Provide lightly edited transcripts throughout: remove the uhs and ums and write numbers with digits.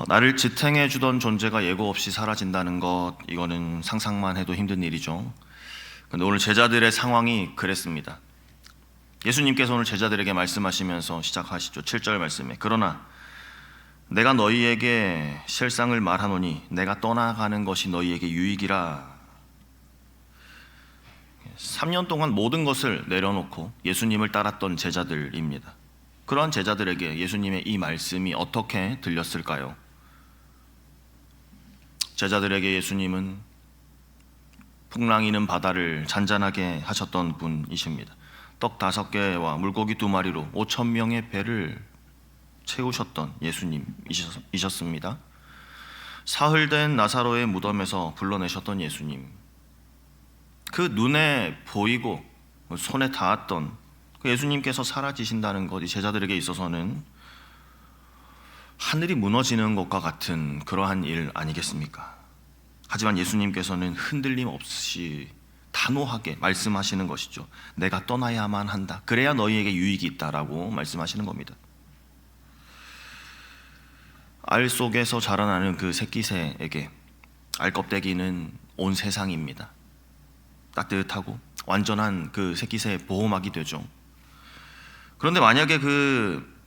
나를 지탱해 주던 존재가 예고 없이 사라진다는 것, 이거는 상상만 해도 힘든 일이죠. 근데 오늘 제자들의 상황이 그랬습니다. 예수님께서 오늘 제자들에게 말씀하시면서 시작하시죠. 7절 말씀에 그러나 내가 너희에게 실상을 말하노니 내가 떠나가는 것이 너희에게 유익이라. 3년 동안 모든 것을 내려놓고 예수님을 따랐던 제자들입니다. 그러한 제자들에게 예수님의 이 말씀이 어떻게 들렸을까요? 제자들에게 예수님은 풍랑이는 바다를 잔잔하게 하셨던 분이십니다. 떡 5개와 물고기 2마리로 5,000명의 배를 채우셨던 예수님이셨습니다. 사흘된 나사로의 무덤에서 불러내셨던 예수님, 그 눈에 보이고 손에 닿았던 그 예수님께서 사라지신다는 것, 이 제자들에게 있어서는 하늘이 무너지는 것과 같은 그러한 일 아니겠습니까? 하지만 예수님께서는 흔들림 없이 단호하게 말씀하시는 것이죠. 내가 떠나야만 한다. 그래야 너희에게 유익이 있다라고 말씀하시는 겁니다. 알 속에서 자라나는 그 새끼새에게 알 껍데기는 온 세상입니다. 따뜻하고 완전한 그 새끼새의 보호막이 되죠. 그런데 만약에 그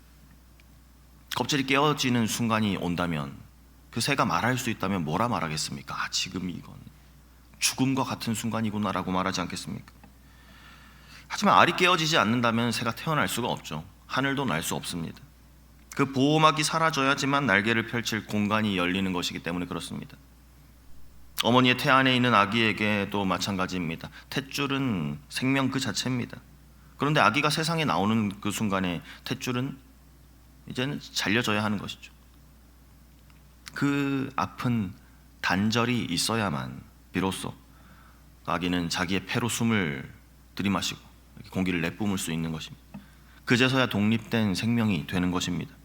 껍질이 깨어지는 순간이 온다면, 그 새가 말할 수 있다면 뭐라 말하겠습니까? 지금 이건 죽음과 같은 순간이구나라고 말하지 않겠습니까? 하지만 알이 깨어지지 않는다면 새가 태어날 수가 없죠. 하늘도 날 수 없습니다. 그 보호막이 사라져야지만 날개를 펼칠 공간이 열리는 것이기 때문에 그렇습니다. 어머니의 태 안에 있는 아기에게도 마찬가지입니다. 탯줄은 생명 그 자체입니다. 그런데 아기가 세상에 나오는 그 순간에 탯줄은 이제는 잘려져야 하는 것이죠. 그 아픈 단절이 있어야만 비로소 아기는 자기의 폐로 숨을 들이마시고 공기를 내뿜을 수 있는 것입니다. 그제서야 독립된 생명이 되는 것입니다.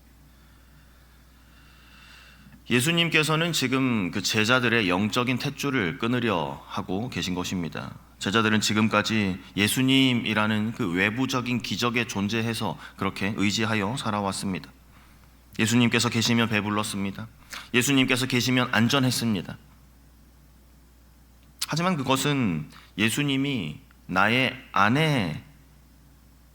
예수님께서는 지금 그 제자들의 영적인 탯줄을 끊으려 하고 계신 것입니다. 제자들은 지금까지 예수님이라는 그 외부적인 기적에 존재해서 그렇게 의지하여 살아왔습니다. 예수님께서 계시면 배불렀습니다. 예수님께서 계시면 안전했습니다. 하지만 그것은 예수님이 나의 안에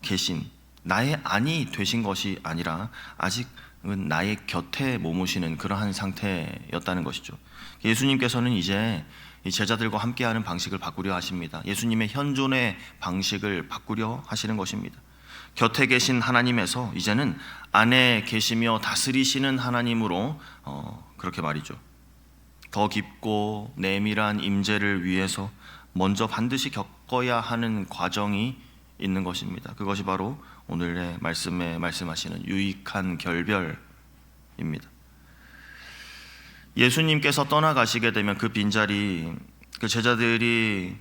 계신, 나의 안이 되신 것이 아니라 아직은 나의 곁에 머무시는 그러한 상태였다는 것이죠. 예수님께서는 이제 이 제자들과 함께하는 방식을 바꾸려 하십니다. 예수님의 현존의 방식을 바꾸려 하시는 것입니다. 곁에 계신 하나님에서 이제는 안에 계시며 다스리시는 하나님으로 그렇게 말이죠. 더 깊고 내밀한 임재를 위해서 먼저 반드시 겪어야 하는 과정이 있는 것입니다. 그것이 바로 오늘의 말씀에 말씀하시는 유익한 결별입니다. 예수님께서 떠나가시게 되면 그 빈자리, 그 제자들이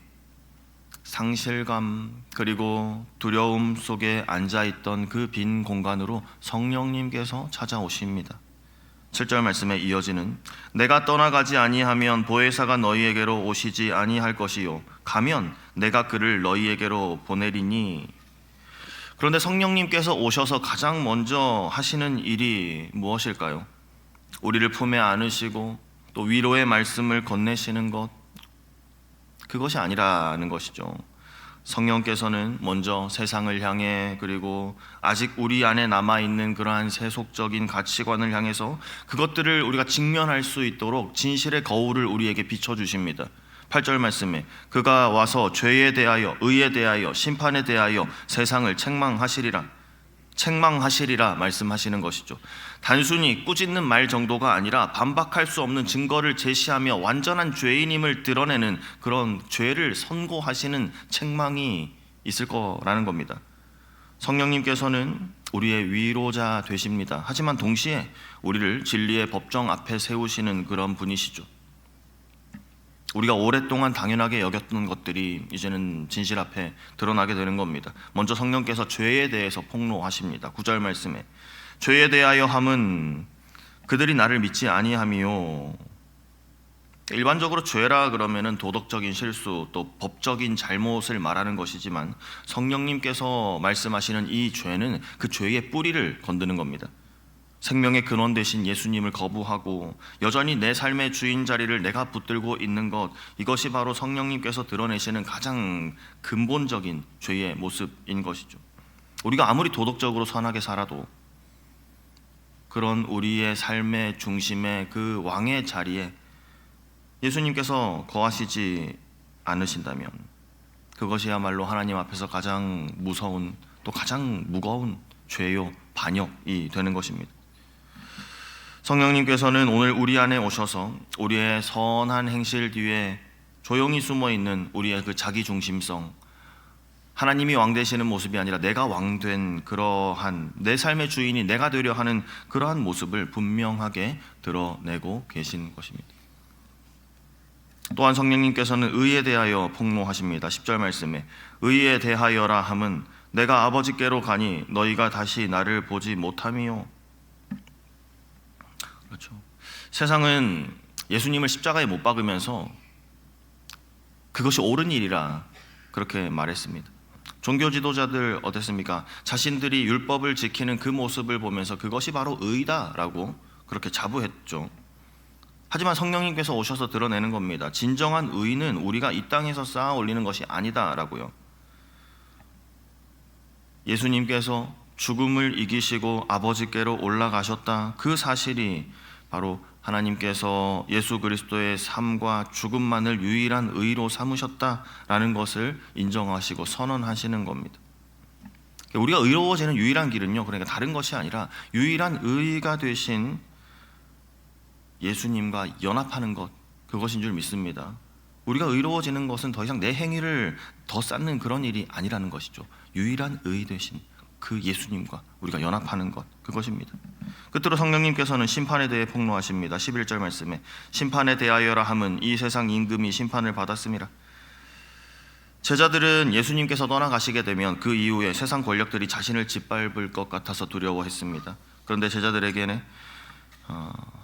상실감 그리고 두려움 속에 앉아있던 그 빈 공간으로 성령님께서 찾아오십니다. 7절 말씀에 이어지는 내가 떠나가지 아니하면 보혜사가 너희에게로 오시지 아니할 것이요 가면 내가 그를 너희에게로 보내리니. 그런데 성령님께서 오셔서 가장 먼저 하시는 일이 무엇일까요? 우리를 품에 안으시고 또 위로의 말씀을 건네시는 것, 그것이 아니라는 것이죠. 성령께서는 먼저 세상을 향해, 그리고 아직 우리 안에 남아있는 그러한 세속적인 가치관을 향해서 그것들을 우리가 직면할 수 있도록 진실의 거울을 우리에게 비춰주십니다. 8절 말씀에 그가 와서 죄에 대하여, 의에 대하여, 심판에 대하여 세상을 책망하시리라 말씀하시는 것이죠. 단순히 꾸짖는 말 정도가 아니라 반박할 수 없는 증거를 제시하며 완전한 죄인임을 드러내는 그런 죄를 선고하시는 책망이 있을 거라는 겁니다. 성령님께서는 우리의 위로자 되십니다. 하지만 동시에 우리를 진리의 법정 앞에 세우시는 그런 분이시죠. 우리가 오랫동안 당연하게 여겼던 것들이 이제는 진실 앞에 드러나게 되는 겁니다. 먼저 성령께서 죄에 대해서 폭로하십니다. 9절 말씀에 죄에 대하여 함은 그들이 나를 믿지 아니함이요. 일반적으로 죄라 그러면은 도덕적인 실수 또 법적인 잘못을 말하는 것이지만 성령님께서 말씀하시는 이 죄는 그 죄의 뿌리를 건드는 겁니다. 생명의 근원 되신 예수님을 거부하고 여전히 내 삶의 주인 자리를 내가 붙들고 있는 것, 이것이 바로 성령님께서 드러내시는 가장 근본적인 죄의 모습인 것이죠. 우리가 아무리 도덕적으로 선하게 살아도 그런 우리의 삶의 중심의 그 왕의 자리에 예수님께서 거하시지 않으신다면 그것이야말로 하나님 앞에서 가장 무서운, 또 가장 무거운 죄요 반역이 되는 것입니다. 성령님께서는 오늘 우리 안에 오셔서 우리의 선한 행실 뒤에 조용히 숨어있는 우리의 그 자기중심성, 하나님이 왕 되시는 모습이 아니라 내가 왕된 그러한 내 삶의 주인이 내가 되려 하는 그러한 모습을 분명하게 드러내고 계신 것입니다. 또한 성령님께서는 의에 대하여 폭로하십니다. 10절 말씀에 의에 대하여라 함은 내가 아버지께로 가니 너희가 다시 나를 보지 못함이요. 그렇죠. 세상은 예수님을 십자가에 못 박으면서 그것이 옳은 일이라 그렇게 말했습니다. 종교 지도자들 어땠습니까? 자신들이 율법을 지키는 그 모습을 보면서 그것이 바로 의다라고 그렇게 자부했죠. 하지만 성령님께서 오셔서 드러내는 겁니다. 진정한 의는 우리가 이 땅에서 쌓아 올리는 것이 아니다라고요. 예수님께서 죽음을 이기시고 아버지께로 올라가셨다. 그 사실이 바로 하나님께서 예수 그리스도의 삶과 죽음만을 유일한 의로 삼으셨다라는 것을 인정하시고 선언하시는 겁니다. 우리가 의로워지는 유일한 길은요, 그러니까 다른 것이 아니라 유일한 의가 되신 예수님과 연합하는 것, 그것인 줄 믿습니다. 우리가 의로워지는 것은 더 이상 내 행위를 더 쌓는 그런 일이 아니라는 것이죠. 유일한 의 되신 그 예수님과 우리가 연합하는 것, 그것입니다. 끝으로 성령님께서는 심판에 대해 폭로하십니다. 11절 말씀에 심판에 대하여라 함은 이 세상 임금이 심판을 받았음이라. 제자들은 예수님께서 떠나가시게 되면 그 이후에 세상 권력들이 자신을 짓밟을 것 같아서 두려워했습니다. 그런데 제자들에게는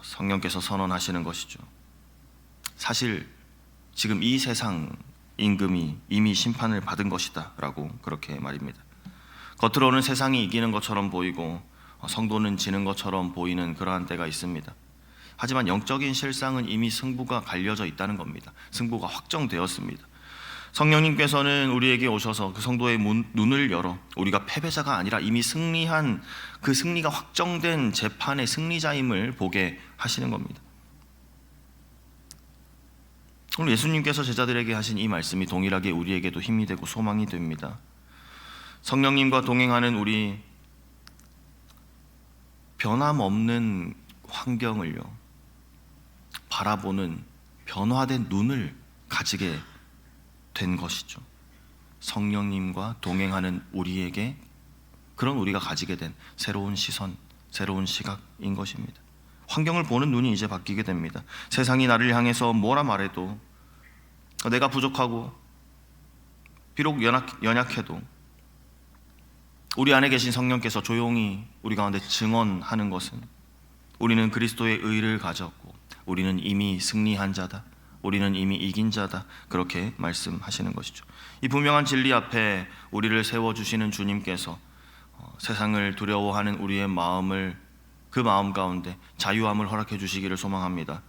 성령께서 선언하시는 것이죠. 사실 지금 이 세상 임금이 이미 심판을 받은 것이다 라고 그렇게 말입니다. 겉으로는 세상이 이기는 것처럼 보이고 성도는 지는 것처럼 보이는 그러한 때가 있습니다. 하지만 영적인 실상은 이미 승부가 갈려져 있다는 겁니다. 승부가 확정되었습니다. 성령님께서는 우리에게 오셔서 그 성도의 눈을 열어 우리가 패배자가 아니라 이미 승리한 그 승리가 확정된 재판의 승리자임을 보게 하시는 겁니다. 오늘 예수님께서 제자들에게 하신 이 말씀이 동일하게 우리에게도 힘이 되고 소망이 됩니다. 성령님과 동행하는 우리, 변함없는 환경을요 바라보는 변화된 눈을 가지게 된 것이죠. 성령님과 동행하는 우리에게 그런 우리가 가지게 된 새로운 시선, 새로운 시각인 것입니다. 환경을 보는 눈이 이제 바뀌게 됩니다. 세상이 나를 향해서 뭐라 말해도, 내가 부족하고 비록 연약해도 우리 안에 계신 성령께서 조용히 우리 가운데 증언하는 것은 우리는 그리스도의 의를 가졌고 우리는 이미 승리한 자다, 우리는 이미 이긴 자다, 그렇게 말씀하시는 것이죠. 이 분명한 진리 앞에 우리를 세워주시는 주님께서 세상을 두려워하는 우리의 마음을, 그 마음 가운데 자유함을 허락해 주시기를 소망합니다.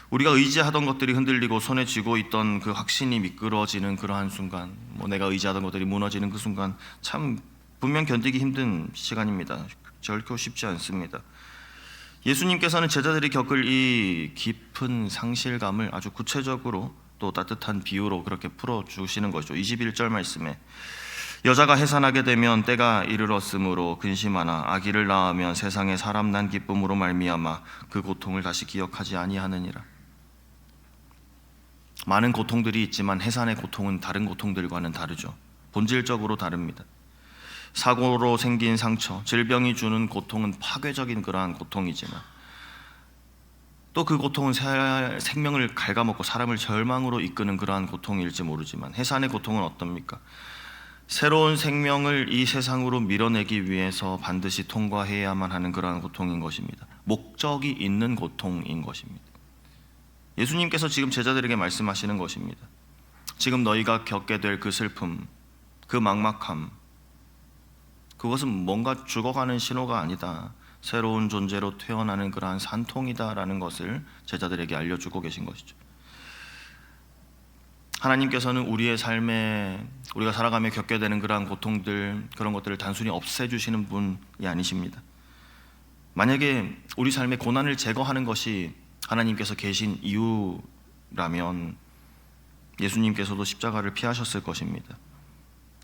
우리가 의지하던 것들이 흔들리고 손에 쥐고 있던 그 확신이 미끄러지는 그러한 순간, 내가 의지하던 것들이 무너지는 그 순간, 참 분명 견디기 힘든 시간입니다. 결코 쉽지 않습니다. 예수님께서는 제자들이 겪을 이 깊은 상실감을 아주 구체적으로 또 따뜻한 비유로 그렇게 풀어주시는 거죠. 21절 말씀에 여자가 해산하게 되면 때가 이르렀으므로 근심하나 아기를 낳으면 세상에 사람 난 기쁨으로 말미암아 그 고통을 다시 기억하지 아니하느니라. 많은 고통들이 있지만 해산의 고통은 다른 고통들과는 다르죠. 본질적으로 다릅니다. 사고로 생긴 상처, 질병이 주는 고통은 파괴적인 그러한 고통이지만 또 그 고통은 생명을 갉아먹고 사람을 절망으로 이끄는 그러한 고통일지 모르지만 해산의 고통은 어떻습니까? 새로운 생명을 이 세상으로 밀어내기 위해서 반드시 통과해야만 하는 그러한 고통인 것입니다. 목적이 있는 고통인 것입니다. 예수님께서 지금 제자들에게 말씀하시는 것입니다. 지금 너희가 겪게 될 그 슬픔, 그 막막함, 그것은 뭔가 죽어가는 신호가 아니다. 새로운 존재로 태어나는 그러한 산통이다라는 것을 제자들에게 알려주고 계신 것이죠. 하나님께서는 우리의 삶에 우리가 살아가며 겪게 되는 그러한 고통들, 그런 것들을 단순히 없애주시는 분이 아니십니다. 만약에 우리 삶의 고난을 제거하는 것이 하나님께서 계신 이유라면 예수님께서도 십자가를 피하셨을 것입니다.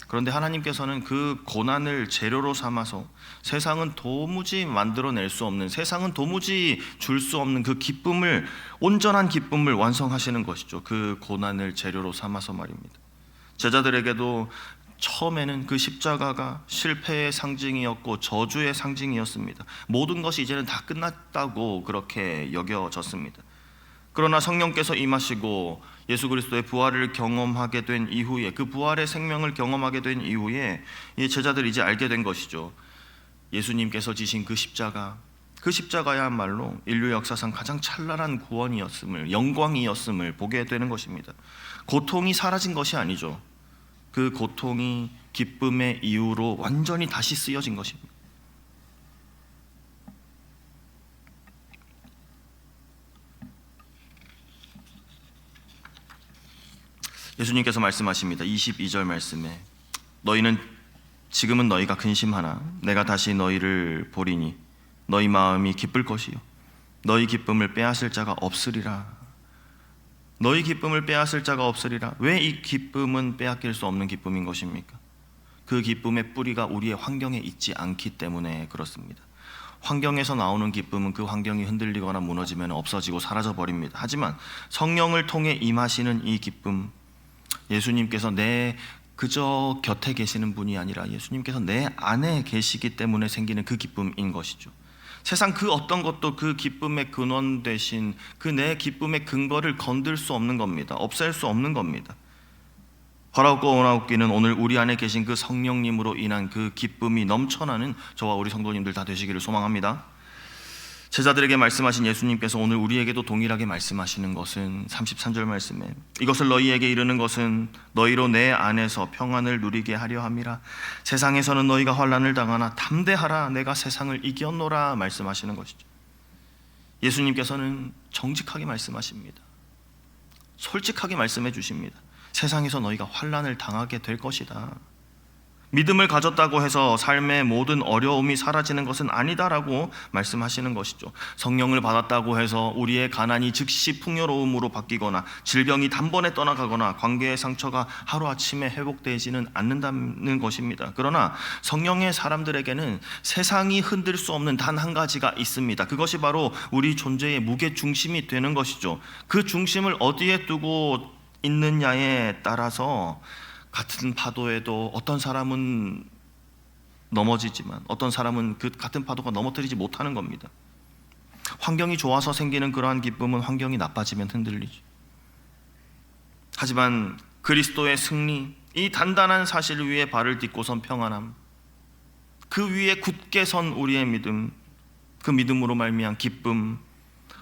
그런데 하나님께서는 그 고난을 재료로 삼아서 세상은 도무지 만들어낼 수 없는, 세상은 도무지 줄 수 없는 그 기쁨을, 온전한 기쁨을 완성하시는 것이죠. 그 고난을 재료로 삼아서 말입니다. 제자들에게도 처음에는 그 십자가가 실패의 상징이었고 저주의 상징이었습니다. 모든 것이 이제는 다 끝났다고 그렇게 여겨졌습니다. 그러나 성령께서 임하시고 예수 그리스도의 부활을 경험하게 된 이후에, 그 부활의 생명을 경험하게 된 이후에 이 제자들이 이제 알게 된 것이죠. 예수님께서 지신 그 십자가, 그 십자가야말로 인류 역사상 가장 찬란한 구원이었음을, 영광이었음을 보게 되는 것입니다. 고통이 사라진 것이 아니죠. 그 고통이 기쁨의 이유로 완전히 다시 쓰여진 것입니다. 예수님께서 말씀하십니다. 22절 말씀에 너희는 지금은 너희가 근심하나 내가 다시 너희를 보리니 너희 마음이 기쁠 것이요 너희 기쁨을 빼앗을 자가 없으리라. 너희 기쁨을 빼앗을 자가 없으리라. 왜 이 기쁨은 빼앗길 수 없는 기쁨인 것입니까? 그 기쁨의 뿌리가 우리의 환경에 있지 않기 때문에 그렇습니다. 환경에서 나오는 기쁨은 그 환경이 흔들리거나 무너지면 없어지고 사라져 버립니다. 하지만 성령을 통해 임하시는 이 기쁨, 예수님께서 내 그저 곁에 계시는 분이 아니라 예수님께서 내 안에 계시기 때문에 생기는 그 기쁨인 것이죠. 세상 그 어떤 것도 그 기쁨의 근원 대신 그 내 기쁨의 근거를 건들 수 없는 겁니다. 없앨 수 없는 겁니다. 허락고 원하옵기는 오늘 우리 안에 계신 그 성령님으로 인한 그 기쁨이 넘쳐나는 저와 우리 성도님들 다 되시기를 소망합니다. 제자들에게 말씀하신 예수님께서 오늘 우리에게도 동일하게 말씀하시는 것은 33절 말씀에 이것을 너희에게 이르는 것은 너희로 내 안에서 평안을 누리게 하려 함이라. 세상에서는 너희가 환난을 당하나 담대하라 내가 세상을 이겼노라 말씀하시는 것이죠. 예수님께서는 정직하게 말씀하십니다. 솔직하게 말씀해 주십니다. 세상에서 너희가 환난을 당하게 될 것이다. 믿음을 가졌다고 해서 삶의 모든 어려움이 사라지는 것은 아니다라고 말씀하시는 것이죠. 성령을 받았다고 해서 우리의 가난이 즉시 풍요로움으로 바뀌거나 질병이 단번에 떠나가거나 관계의 상처가 하루아침에 회복되지는 않는다는 것입니다. 그러나 성령의 사람들에게는 세상이 흔들 수 없는 단 한 가지가 있습니다. 그것이 바로 우리 존재의 무게중심이 되는 것이죠. 그 중심을 어디에 두고 있느냐에 따라서 같은 파도에도 어떤 사람은 넘어지지만 어떤 사람은 그 같은 파도가 넘어뜨리지 못하는 겁니다. 환경이 좋아서 생기는 그러한 기쁨은 환경이 나빠지면 흔들리죠. 하지만 그리스도의 승리, 이 단단한 사실 위에 발을 딛고선 평안함, 그 위에 굳게 선 우리의 믿음, 그 믿음으로 말미암은 기쁨,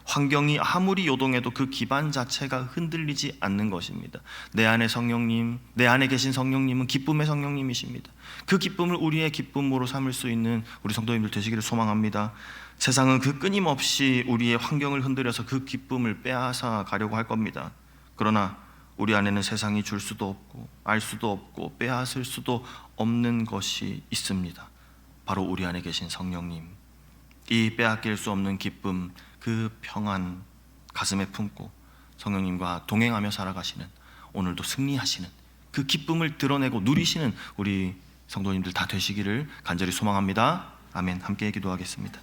환경이 아무리 요동해도 그 기반 자체가 흔들리지 않는 것입니다. 내 안에 성령님, 내 안에 계신 성령님은 기쁨의 성령님이십니다. 그 기쁨을 우리의 기쁨으로 삼을 수 있는 우리 성도님들 되시기를 소망합니다. 세상은 그 끊임없이 우리의 환경을 흔들어서 그 기쁨을 빼앗아 가려고 할 겁니다. 그러나 우리 안에는 세상이 줄 수도 없고 알 수도 없고 빼앗을 수도 없는 것이 있습니다. 바로 우리 안에 계신 성령님, 이 빼앗길 수 없는 기쁨, 그 평안 가슴에 품고 성령님과 동행하며 살아가시는, 오늘도 승리하시는 그 기쁨을 드러내고 누리시는 우리 성도님들 다 되시기를 간절히 소망합니다. 아멘. 함께 기도하겠습니다.